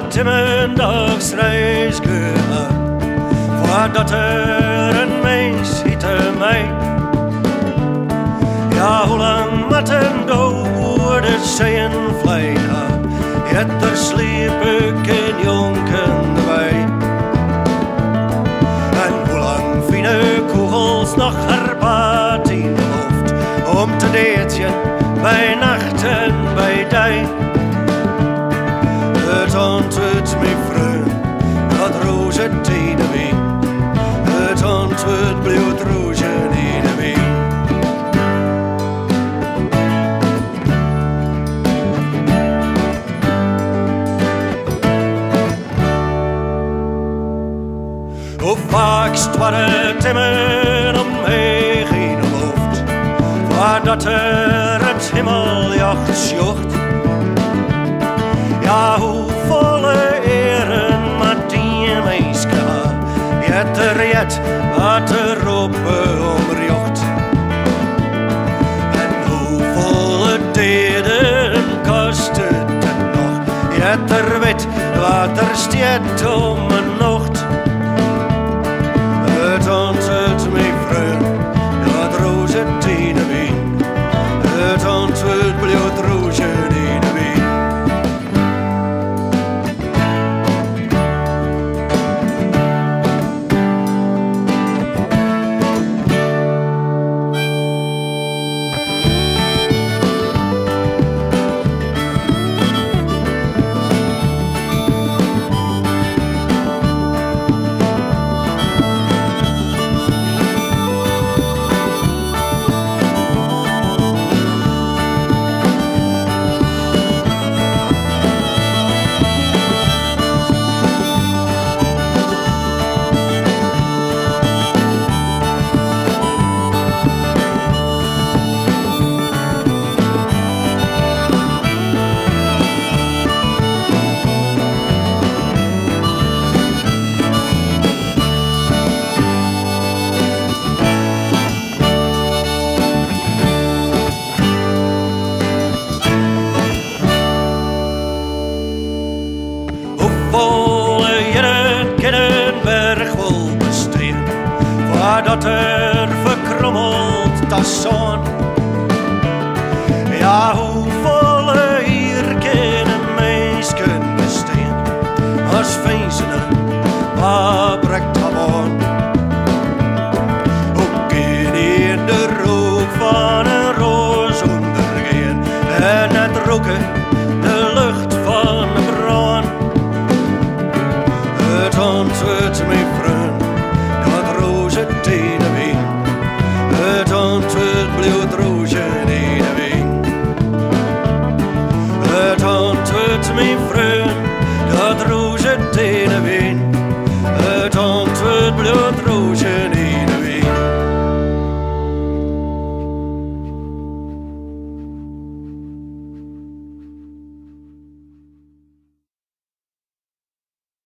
timmerdagsreis gehad, voordat een mens hitte mij. Ja, hoe lang moet een door de zeeën vliegen, er sliep ik in jonkende wij. En hoe lang fine kogels nog herbaat in de hoofd, om te deetjen bij nacht en bij dag. Het antwoord, mijn vriend, dat roze tijden wien. Het antwoord bloed roze in de wien. Hoe vaak stwarre timmer om mij geen hoofd, voordat het hemeljacht sjocht. Ja, hoe volle eren met die meisje, jet wat er roepen omrjocht. En hoe volle deden kost het nog, jet weet wat er stiet om een nacht. Het antwoord, mijn vriend, dat roze tijden wien. Het antwoord bloed roze in de wien. Dat er verkrommeld dat zon. Ja, hoe volle hier kunnen meisken bestaan, als feestenen, waar breekt gewoon. Ook in de rook van een roos ondergaan, en het roken de lucht van de brand. Het antwoord, mijn vriend, dat roze tijden wien. Het antwoord bloed roze in de wien. Het antwoord, mijn vriend, dat roze tijden wien. Het antwoord bloed roze